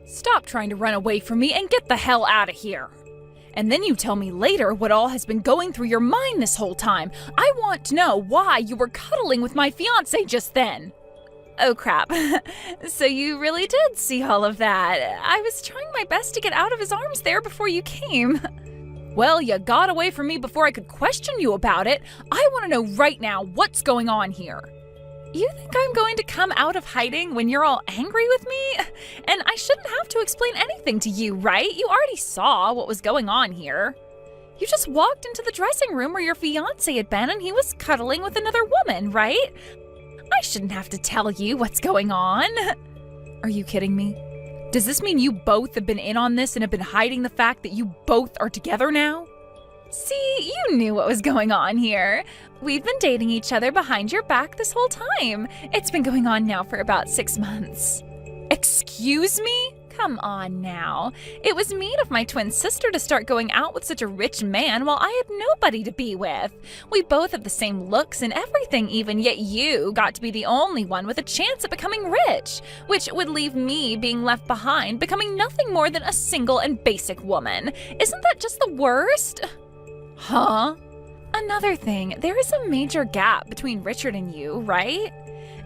Stop trying to run away from me and get the hell out of here. And then you tell me later what all has been going through your mind this whole time. I want to know why you were cuddling with my fiancé just then. Oh crap. So you really did see all of that. I was trying my best to get out of his arms there before you came. Well, you got away from me before I could question you about it. I want to know right now what's going on here. You think I'm going to come out of hiding when you're all angry with me? And I shouldn't have to explain anything to you, right? You already saw what was going on here. You just walked into the dressing room where your fiancé had been and he was cuddling with another woman, right? I shouldn't have to tell you what's going on. Are you kidding me? Does this mean you both have been in on this and have been hiding the fact that you both are together now? See, you knew what was going on here. We've been dating each other behind your back this whole time. It's been going on now for about 6 months. Excuse me? Come on now. It was mean of my twin sister to start going out with such a rich man while I had nobody to be with. We both have the same looks and everything even, yet you got to be the only one with a chance at becoming rich, which would leave me being left behind, becoming nothing more than a single and basic woman. Isn't that just the worst? Huh? Another thing, there is a major gap between Richard and you, right?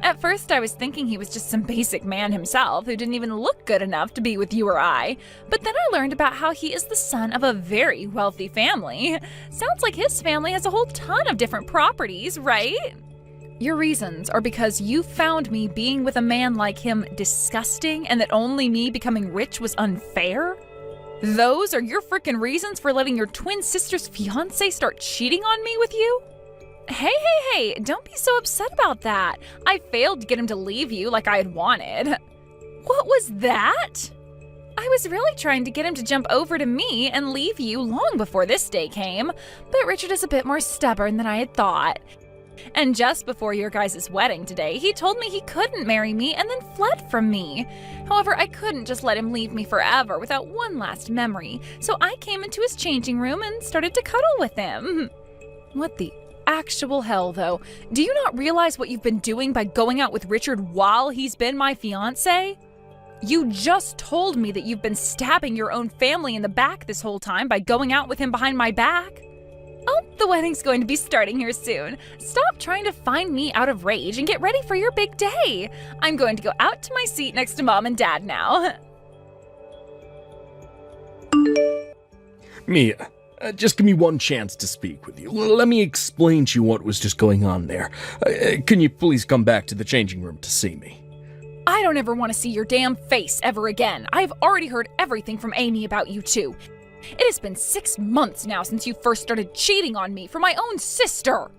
At first I was thinking he was just some basic man himself who didn't even look good enough to be with you or I, but then I learned about how he is the son of a very wealthy family. Sounds like his family has a whole ton of different properties, right? Your reasons are because you found me being with a man like him disgusting and that only me becoming rich was unfair? Those are your frickin' reasons for letting your twin sister's fiancé start cheating on me with you? Hey, don't be so upset about that. I failed to get him to leave you like I had wanted. What was that? I was really trying to get him to jump over to me and leave you long before this day came, but Richard is a bit more stubborn than I had thought. And just before your guys' wedding today, he told me he couldn't marry me and then fled from me. However, I couldn't just let him leave me forever without one last memory, so I came into his changing room and started to cuddle with him. What the actual hell, though? Do you not realize what you've been doing by going out with Richard while he's been my fiancé? You just told me that you've been stabbing your own family in the back this whole time by going out with him behind my back. Oh, the wedding's going to be starting here soon. Stop trying to find me out of rage and get ready for your big day. I'm going to go out to my seat next to Mom and Dad now. Mia, just give me one chance to speak with you. Let me explain to you what was just going on there. Can you please come back to the changing room to see me? I don't ever want to see your damn face ever again. I've already heard everything from Amy about you two. It has been 6 months now since you first started cheating on me for my own sister.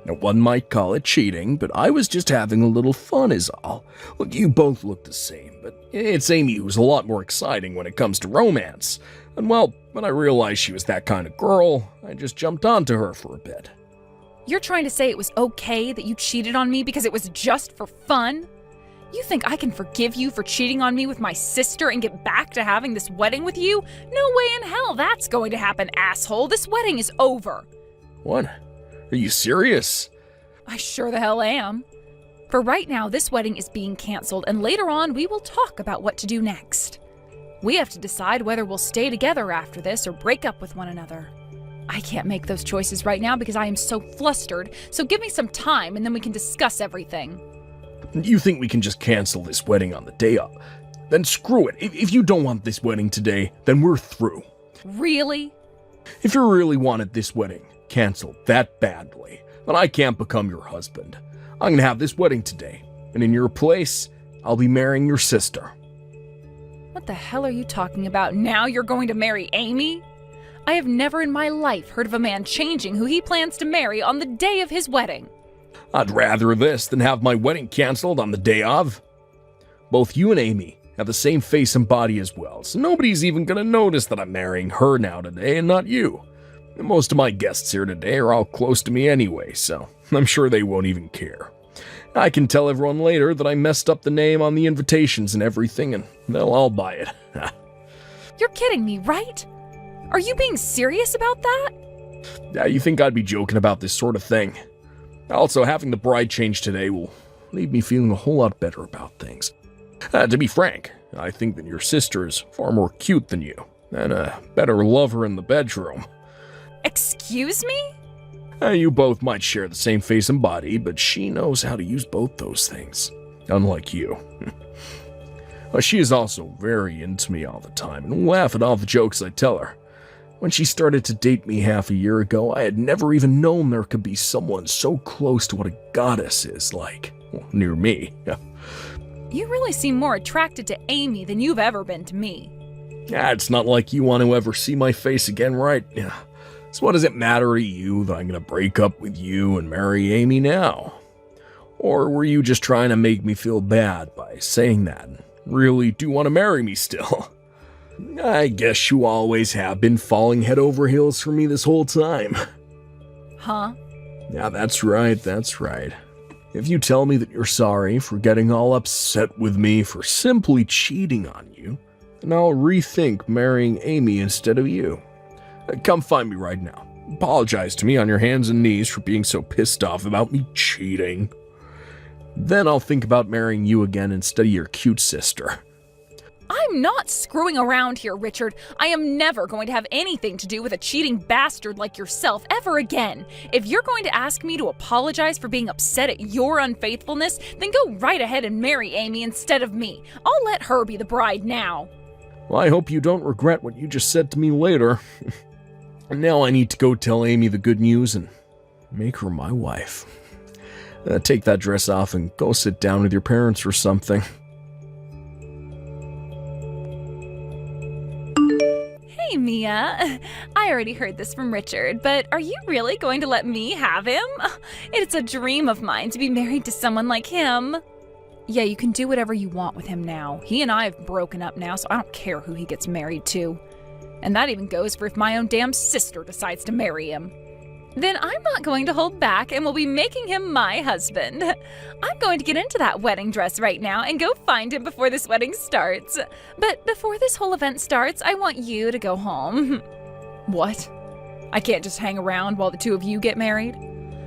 Now, one might call it cheating, but I was just having a little fun is all. Look, you both look the same, but it's Amy who's a lot more exciting when it comes to romance. And well, when I realized she was that kind of girl, I just jumped onto her for a bit. You're trying to say it was okay that you cheated on me because it was just for fun? You think I can forgive you for cheating on me with my sister and get back to having this wedding with you? No way in hell that's going to happen, asshole. This wedding is over. What? Are you serious? I sure the hell am. For right now, this wedding is being canceled, and later on we will talk about what to do next. We have to decide whether we'll stay together after this or break up with one another. I can't make those choices right now because I am so flustered, so give me some time and then we can discuss everything. You think we can just cancel this wedding on the day of? Then screw it. If you don't want this wedding today, then we're through. Really? If you really wanted this wedding canceled that badly, then I can't become your husband. I'm gonna have this wedding today, and in your place, I'll be marrying your sister. What the hell are you talking about? Now you're going to marry Amy? I have never in my life heard of a man changing who he plans to marry on the day of his wedding. I'd rather this than have my wedding canceled on the day of. Both you and Amy have the same face and body as well, so nobody's even gonna notice that I'm marrying her now today and not you. And most of my guests here today are all close to me anyway, so I'm sure they won't even care. I can tell everyone later that I messed up the name on the invitations and everything, and they'll all buy it. You're kidding me, right? Are you being serious about that? Yeah, you think I'd be joking about this sort of thing? Also, having the bride change today will leave me feeling a whole lot better about things. To be frank, I think that your sister is far more cute than you, and a better lover in the bedroom. Excuse me? You both might share the same face and body, but she knows how to use both those things, unlike you. She is also very into me all the time and will laugh at all the jokes I tell her. When she started to date me half a year ago, I had never even known there could be someone so close to what a goddess is like. Well, near me. You really seem more attracted to Amy than you've ever been to me. It's not like you want to ever see my face again, right? So what does it matter to you that I'm going to break up with you and marry Amy now? Or were you just trying to make me feel bad by saying that? Really do want to marry me still? I guess you always have been falling head over heels for me this whole time. Huh? Yeah, that's right. If you tell me that you're sorry for getting all upset with me for simply cheating on you, then I'll rethink marrying Amy instead of you. Come find me right now. Apologize to me on your hands and knees for being so pissed off about me cheating. Then I'll think about marrying you again instead of your cute sister. I'm not screwing around here, Richard. I am never going to have anything to do with a cheating bastard like yourself ever again. If you're going to ask me to apologize for being upset at your unfaithfulness, then go right ahead and marry Amy instead of me. I'll let her be the bride now. Well, I hope you don't regret what you just said to me later. And now I need to go tell Amy the good news and make her my wife. Take that dress off and go sit down with your parents or something. Hey, Mia. I already heard this from Richard, but are you really going to let me have him? It's a dream of mine to be married to someone like him. Yeah, you can do whatever you want with him now. He and I have broken up now, so I don't care who he gets married to. And that even goes for if my own damn sister decides to marry him. Then I'm not going to hold back and will be making him my husband. I'm going to get into that wedding dress right now and go find him before this wedding starts. But before this whole event starts, I want you to go home. What? I can't just hang around while the two of you get married?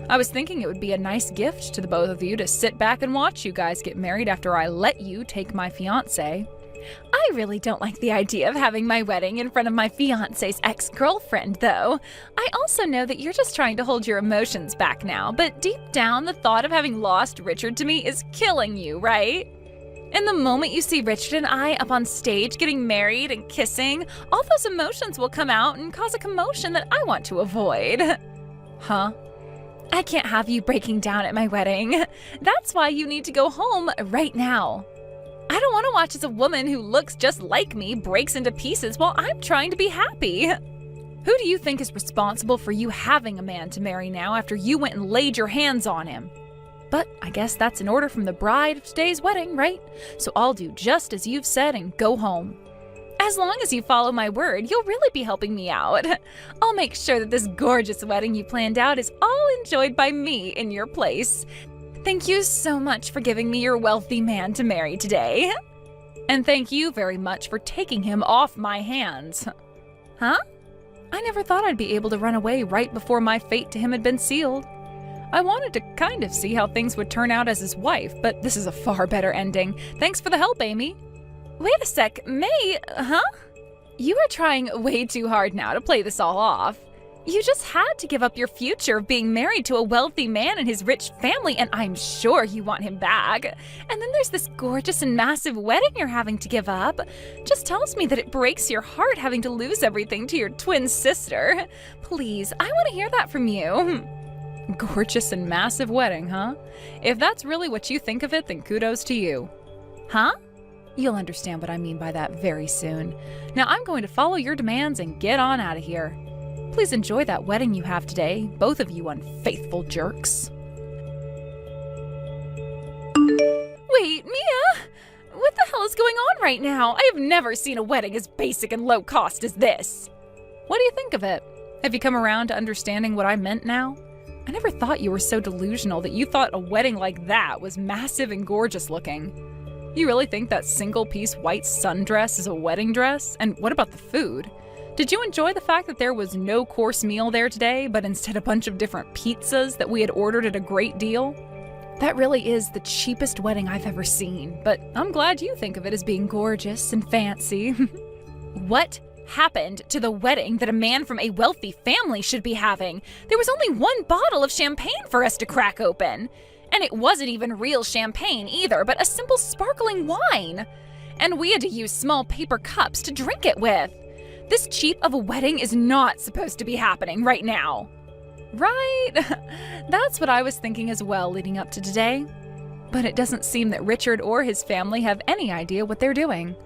I was thinking it would be a nice gift to the both of you to sit back and watch you guys get married after I let you take my fiancé. I really don't like the idea of having my wedding in front of my fiancé's ex-girlfriend, though. I also know that you're just trying to hold your emotions back now, but deep down, the thought of having lost Richard to me is killing you, right? And the moment you see Richard and I up on stage getting married and kissing, all those emotions will come out and cause a commotion that I want to avoid. Huh? I can't have you breaking down at my wedding. That's why you need to go home right now. I don't want to watch as a woman who looks just like me breaks into pieces while I'm trying to be happy. Who do you think is responsible for you having a man to marry now after you went and laid your hands on him? But I guess that's an order from the bride of today's wedding, right? So I'll do just as you've said and go home. As long as you follow my word, you'll really be helping me out. I'll make sure that this gorgeous wedding you planned out is all enjoyed by me in your place. Thank you so much for giving me your wealthy man to marry today. And thank you very much for taking him off my hands. Huh? I never thought I'd be able to run away right before my fate to him had been sealed. I wanted to kind of see how things would turn out as his wife, but this is a far better ending. Thanks for the help, Amy. Wait a sec, May, huh? You are trying way too hard now to play this all off. You just had to give up your future of being married to a wealthy man and his rich family, and I'm sure you want him back. And then there's this gorgeous and massive wedding you're having to give up. Just tells me that it breaks your heart having to lose everything to your twin sister. Please, I want to hear that from you. Gorgeous and massive wedding, huh? If that's really what you think of it, then kudos to you. Huh? You'll understand what I mean by that very soon. Now I'm going to follow your demands and get on out of here. Please enjoy that wedding you have today, both of you unfaithful jerks. Wait, Mia! What the hell is going on right now? I have never seen a wedding as basic and low cost as this. What do you think of it? Have you come around to understanding what I meant now? I never thought you were so delusional that you thought a wedding like that was massive and gorgeous looking. You really think that single-piece white sundress is a wedding dress? And what about the food? Did you enjoy the fact that there was no course meal there today, but instead a bunch of different pizzas that we had ordered at a great deal? That really is the cheapest wedding I've ever seen, but I'm glad you think of it as being gorgeous and fancy. What happened to the wedding that a man from a wealthy family should be having? There was only one bottle of champagne for us to crack open. And it wasn't even real champagne either, but a simple sparkling wine. And we had to use small paper cups to drink it with. This cheap of a wedding is not supposed to be happening right now. Right? That's what I was thinking as well leading up to today. But it doesn't seem that Richard or his family have any idea what they're doing.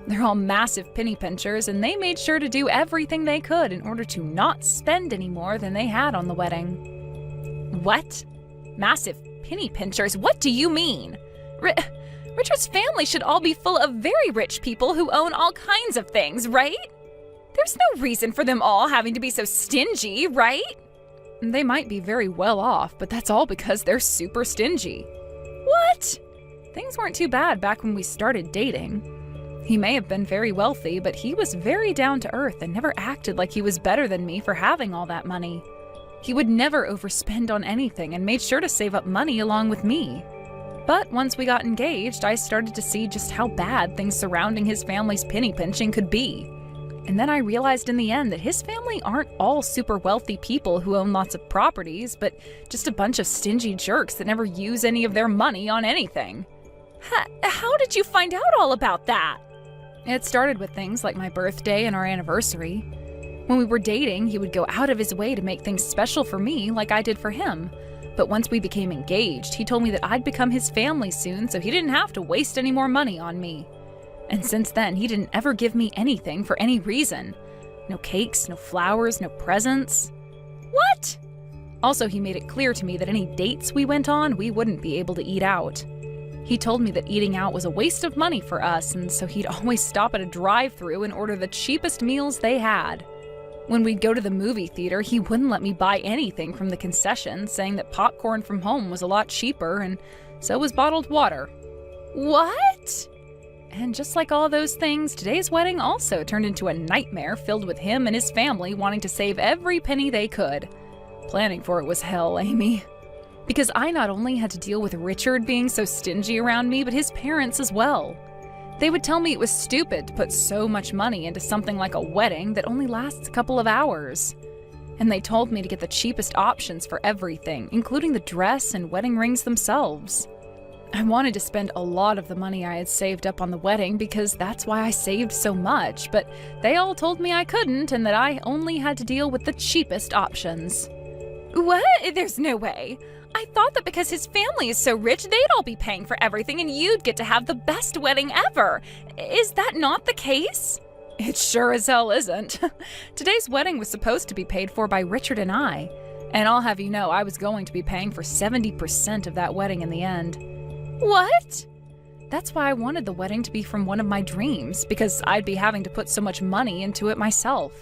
They're all massive penny pinchers, and they made sure to do everything they could in order to not spend any more than they had on the wedding. What? Massive penny pinchers? What do you mean? Richard's family should all be full of very rich people who own all kinds of things, right? There's no reason for them all having to be so stingy, right? They might be very well off, but that's all because they're super stingy. What? Things weren't too bad back when we started dating. He may have been very wealthy, but he was very down to earth and never acted like he was better than me for having all that money. He would never overspend on anything and made sure to save up money along with me. But once we got engaged, I started to see just how bad things surrounding his family's penny pinching could be. And then I realized in the end that his family aren't all super wealthy people who own lots of properties, but just a bunch of stingy jerks that never use any of their money on anything. How did you find out all about that? It started with things like my birthday and our anniversary. When we were dating, he would go out of his way to make things special for me like I did for him. But once we became engaged, he told me that I'd become his family soon, so he didn't have to waste any more money on me. And since then, he didn't ever give me anything for any reason. No cakes, no flowers, no presents. What? Also, he made it clear to me that any dates we went on, we wouldn't be able to eat out. He told me that eating out was a waste of money for us, and so he'd always stop at a drive-thru and order the cheapest meals they had. When we'd go to the movie theater, he wouldn't let me buy anything from the concession, saying that popcorn from home was a lot cheaper, and so was bottled water. What? And just like all those things, today's wedding also turned into a nightmare filled with him and his family wanting to save every penny they could. Planning for it was hell, Amy. Because I not only had to deal with Richard being so stingy around me, but his parents as well. They would tell me it was stupid to put so much money into something like a wedding that only lasts a couple of hours. And they told me to get the cheapest options for everything, including the dress and wedding rings themselves. I wanted to spend a lot of the money I had saved up on the wedding because that's why I saved so much, but they all told me I couldn't and that I only had to deal with the cheapest options. What? There's no way. I thought that because his family is so rich, they'd all be paying for everything and you'd get to have the best wedding ever. Is that not the case? It sure as hell isn't. Today's wedding was supposed to be paid for by Richard and I, and I'll have you know I was going to be paying for 70% of that wedding in the end. What? That's why I wanted the wedding to be from one of my dreams, because I'd be having to put so much money into it myself.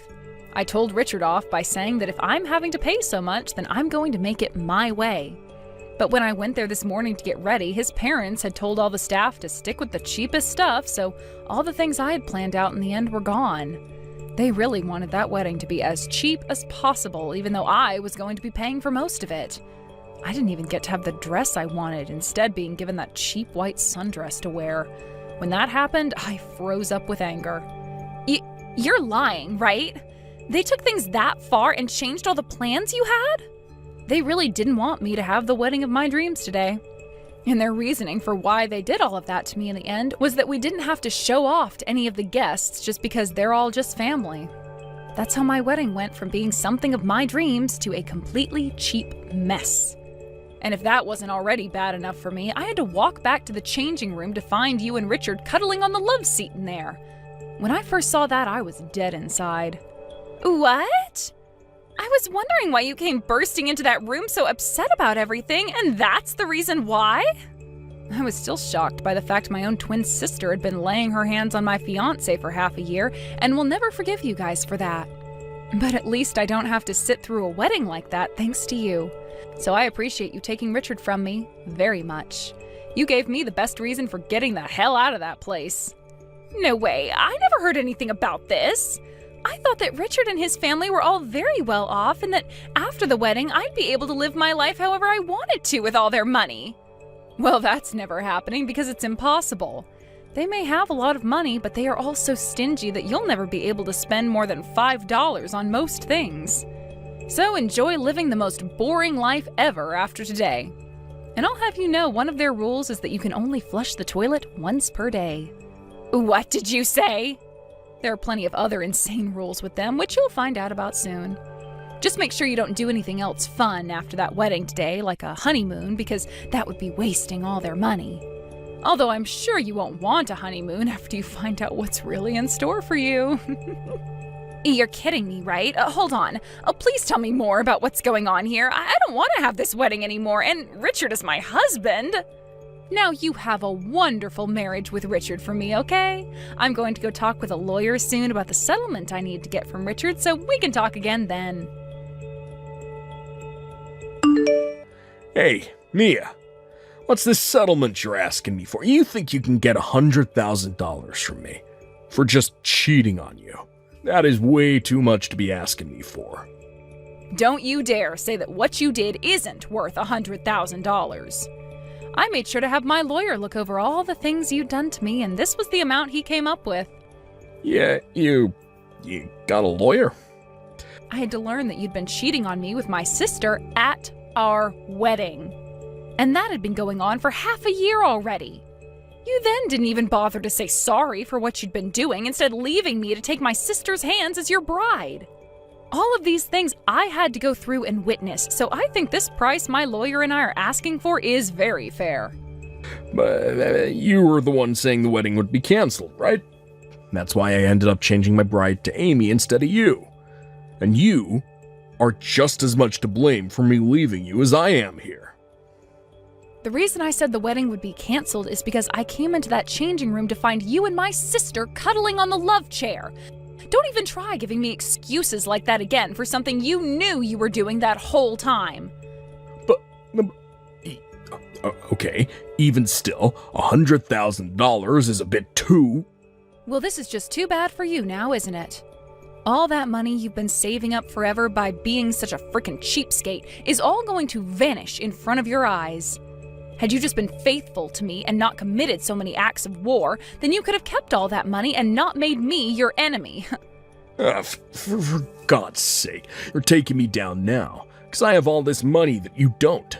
I told Richard off by saying that if I'm having to pay so much, then I'm going to make it my way. But when I went there this morning to get ready, his parents had told all the staff to stick with the cheapest stuff, so all the things I had planned out in the end were gone. They really wanted that wedding to be as cheap as possible, even though I was going to be paying for most of it. I didn't even get to have the dress I wanted, instead being given that cheap white sundress to wear. When that happened, I froze up with anger. You're lying, right? They took things that far and changed all the plans you had? They really didn't want me to have the wedding of my dreams today. And their reasoning for why they did all of that to me in the end was that we didn't have to show off to any of the guests just because they're all just family. That's how my wedding went from being something of my dreams to a completely cheap mess. And if that wasn't already bad enough for me, I had to walk back to the changing room to find you and Richard cuddling on the love seat in there. When I first saw that, I was dead inside. What? I was wondering why you came bursting into that room so upset about everything, and that's the reason why? I was still shocked by the fact my own twin sister had been laying her hands on my fiancé for half a year, and will never forgive you guys for that. But at least I don't have to sit through a wedding like that thanks to you. So I appreciate you taking Richard from me very much. You gave me the best reason for getting the hell out of that place. No way, I never heard anything about this. I thought that Richard and his family were all very well off and that after the wedding I'd be able to live my life however I wanted to with all their money. Well, that's never happening because it's impossible. They may have a lot of money, but they are all so stingy that you'll never be able to spend more than $5 on most things. So enjoy living the most boring life ever after today. And I'll have you know one of their rules is that you can only flush the toilet once per day. What did you say? There are plenty of other insane rules with them, which you'll find out about soon. Just make sure you don't do anything else fun after that wedding today, like a honeymoon, because that would be wasting all their money. Although I'm sure you won't want a honeymoon after you find out what's really in store for you. You're kidding me, right? Hold on. Please tell me more about what's going on here. I don't want to have this wedding anymore, and Richard is my husband. Now you have a wonderful marriage with Richard for me, okay? I'm going to go talk with a lawyer soon about the settlement I need to get from Richard, so we can talk again then. Hey, Mia. What's this settlement you're asking me for? You think you can get $100,000 from me for just cheating on you? That is way too much to be asking me for. Don't you dare say that what you did isn't worth $100,000. I made sure to have my lawyer look over all the things you'd done to me, and this was the amount he came up with. Yeah, you got a lawyer? I had to learn that you'd been cheating on me with my sister at our wedding. And that had been going on for half a year already. You then didn't even bother to say sorry for what you'd been doing, instead leaving me to take my sister's hands as your bride. All of these things I had to go through and witness, so I think this price my lawyer and I are asking for is very fair. But you were the one saying the wedding would be canceled, right? That's why I ended up changing my bride to Amy instead of you. And you are just as much to blame for me leaving you as I am here. The reason I said the wedding would be canceled is because I came into that changing room to find you and my sister cuddling on the love chair. Don't even try giving me excuses like that again for something you knew you were doing that whole time. But okay, even still, $100,000 is a bit too... Well, this is just too bad for you now, isn't it? All that money you've been saving up forever by being such a frickin' cheapskate is all going to vanish in front of your eyes. Had you just been faithful to me and not committed so many acts of war, then you could have kept all that money and not made me your enemy. For God's sake, you're taking me down now, because I have all this money that you don't.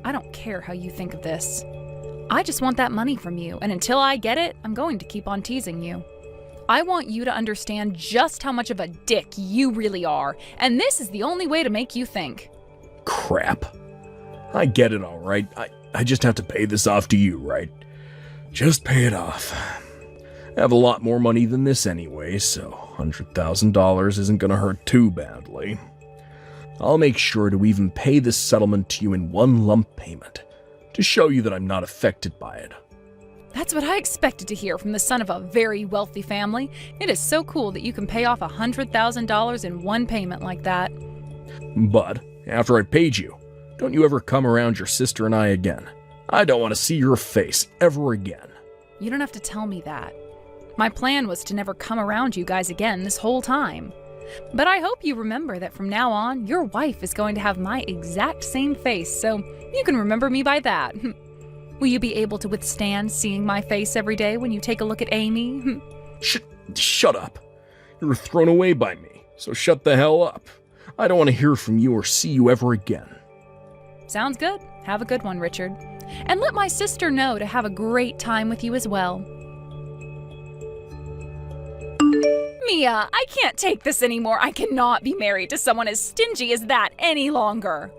I don't care how you think of this. I just want that money from you, and until I get it, I'm going to keep on teasing you. I want you to understand just how much of a dick you really are, and this is the only way to make you think. Crap. I get it all right. I just have to pay this off to you, right? Just pay it off. I have a lot more money than this anyway, so $100,000 isn't gonna hurt too badly. I'll make sure to even pay this settlement to you in one lump payment, to show you that I'm not affected by it. That's what I expected to hear from the son of a very wealthy family. It is so cool that you can pay off $100,000 in one payment like that. But after I paid you, don't you ever come around your sister and I again. I don't want to see your face ever again. You don't have to tell me that. My plan was to never come around you guys again this whole time. But I hope you remember that from now on, your wife is going to have my exact same face, so you can remember me by that. Will you be able to withstand seeing my face every day when you take a look at Amy? Shut up. You were thrown away by me, so shut the hell up. I don't want to hear from you or see you ever again. Sounds good. Have a good one, Richard. And let my sister know to have a great time with you as well. Mia, I can't take this anymore. I cannot be married to someone as stingy as that any longer.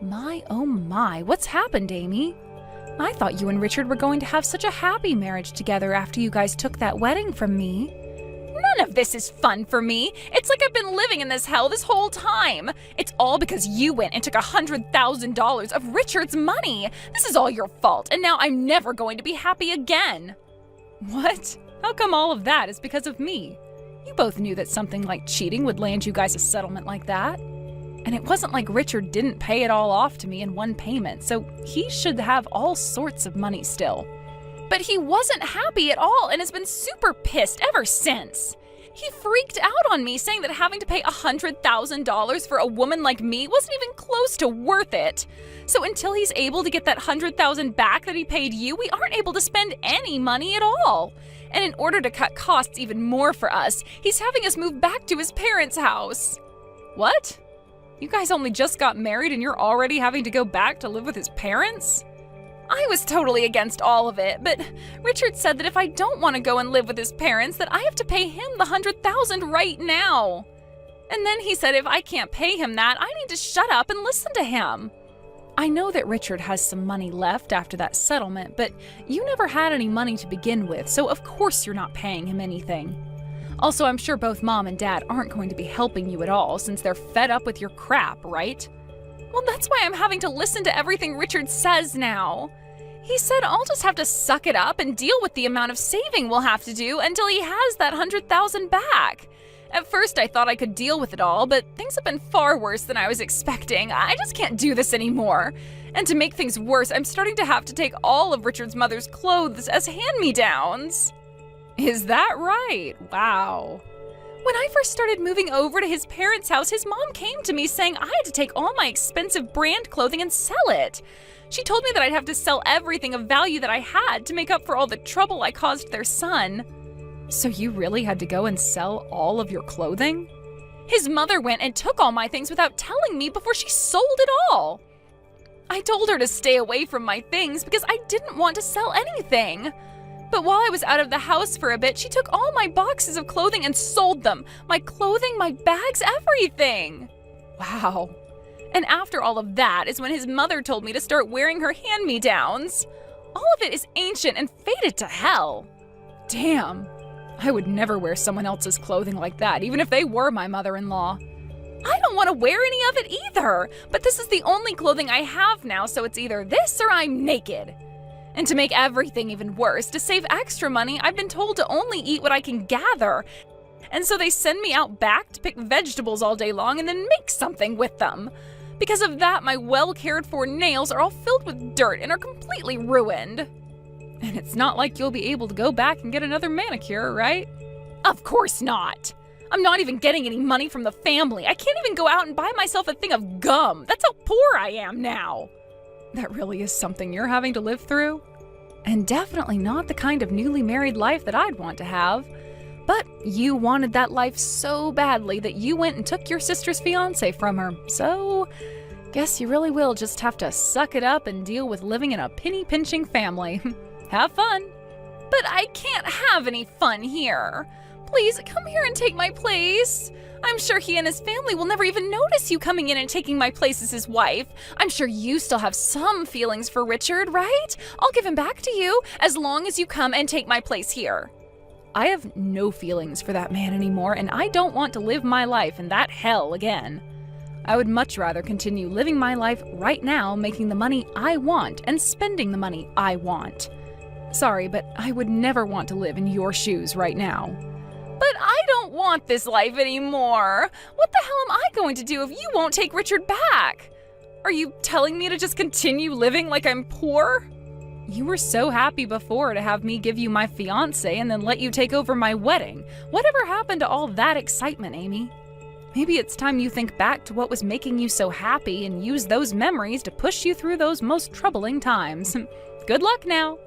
My, oh my, what's happened, Amy? I thought you and Richard were going to have such a happy marriage together after you guys took that wedding from me. None of this is fun for me. It's like I've been living in this hell this whole time. It's all because you went and took $100,000 of Richard's money. This is all your fault, and now I'm never going to be happy again. What? How come all of that is because of me? You both knew that something like cheating would land you guys a settlement like that. And it wasn't like Richard didn't pay it all off to me in one payment, so he should have all sorts of money still. But he wasn't happy at all and has been super pissed ever since. He freaked out on me, saying that having to pay $100,000 for a woman like me wasn't even close to worth it. So until he's able to get that $100,000 back that he paid you, we aren't able to spend any money at all. And in order to cut costs even more for us, he's having us move back to his parents' house. What? You guys only just got married and you're already having to go back to live with his parents? I was totally against all of it, but Richard said that if I don't want to go and live with his parents, that I have to pay him the $100,000 right now. And then he said if I can't pay him that, I need to shut up and listen to him. I know that Richard has some money left after that settlement, but you never had any money to begin with, so of course you're not paying him anything. Also, I'm sure both Mom and Dad aren't going to be helping you at all since they're fed up with your crap, right? Well, that's why I'm having to listen to everything Richard says now. He said I'll just have to suck it up and deal with the amount of saving we'll have to do until he has that $100,000 back. At first, I thought I could deal with it all, but things have been far worse than I was expecting. I just can't do this anymore. And to make things worse, I'm starting to have to take all of Richard's mother's clothes as hand-me-downs. Is that right? Wow. When I first started moving over to his parents' house, his mom came to me saying I had to take all my expensive brand clothing and sell it. She told me that I'd have to sell everything of value that I had to make up for all the trouble I caused their son. So you really had to go and sell all of your clothing? His mother went and took all my things without telling me before she sold it all. I told her to stay away from my things because I didn't want to sell anything. But while I was out of the house for a bit, she took all my boxes of clothing and sold them. My clothing, my bags, everything. Wow. And after all of that is when his mother told me to start wearing her hand-me-downs. All of it is ancient and faded to hell. Damn. I would never wear someone else's clothing like that, even if they were my mother-in-law. I don't want to wear any of it either, but this is the only clothing I have now, so it's either this or I'm naked. And to make everything even worse, to save extra money, I've been told to only eat what I can gather. And so they send me out back to pick vegetables all day long and then make something with them. Because of that, my well-cared-for nails are all filled with dirt and are completely ruined. And it's not like you'll be able to go back and get another manicure, right? Of course not. I'm not even getting any money from the family. I can't even go out and buy myself a thing of gum. That's how poor I am now. That really is something you're having to live through? And definitely not the kind of newly married life that I'd want to have. But you wanted that life so badly that you went and took your sister's fiancé from her. So, guess you really will just have to suck it up and deal with living in a penny-pinching family. Have fun. But I can't have any fun here. Please, come here and take my place. I'm sure he and his family will never even notice you coming in and taking my place as his wife. I'm sure you still have some feelings for Richard, right? I'll give him back to you as long as you come and take my place here. I have no feelings for that man anymore, and I don't want to live my life in that hell again. I would much rather continue living my life right now, making the money I want and spending the money I want. Sorry, but I would never want to live in your shoes right now. But I don't want this life anymore. What the hell am I going to do if you won't take Richard back? Are you telling me to just continue living like I'm poor? You were so happy before to have me give you my fiancé and then let you take over my wedding. Whatever happened to all that excitement, Amy? Maybe it's time you think back to what was making you so happy and use those memories to push you through those most troubling times. Good luck now.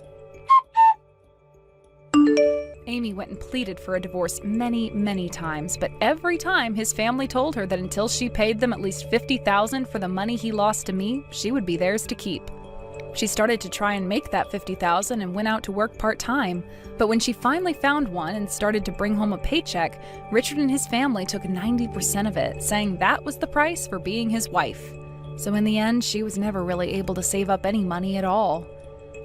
Amy went and pleaded for a divorce many, many times, but every time his family told her that until she paid them at least $50,000 for the money he lost to me, she would be theirs to keep. She started to try and make that $50,000 and went out to work part-time, but when she finally found one and started to bring home a paycheck, Richard and his family took 90% of it, saying that was the price for being his wife. So in the end, she was never really able to save up any money at all.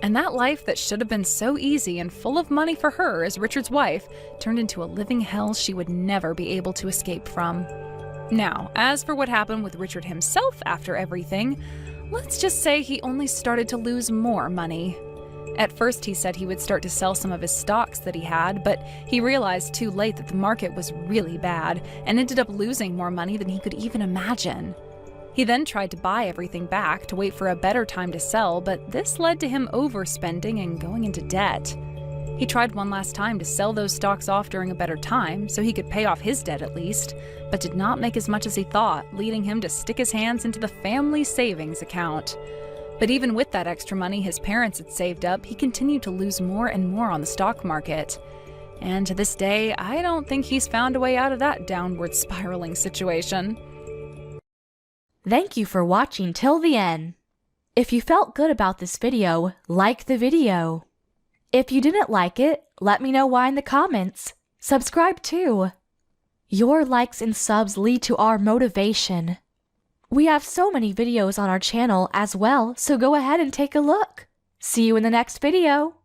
And that life that should have been so easy and full of money for her as Richard's wife turned into a living hell she would never be able to escape from. Now, as for what happened with Richard himself after everything, let's just say he only started to lose more money. At first, he said he would start to sell some of his stocks that he had, but he realized too late that the market was really bad and ended up losing more money than he could even imagine. He then tried to buy everything back to wait for a better time to sell, but this led to him overspending and going into debt. He tried one last time to sell those stocks off during a better time so he could pay off his debt at least, but did not make as much as he thought, leading him to stick his hands into the family savings account. But even with that extra money his parents had saved up, he continued to lose more and more on the stock market. And to this day, I don't think he's found a way out of that downward spiraling situation. Thank you for watching till the end. If you felt good about this video, like the video. If you didn't like it, let me know why in the comments. Subscribe too. Your likes and subs lead to our motivation. We have so many videos on our channel as well, so go ahead and take a look. See you in the next video.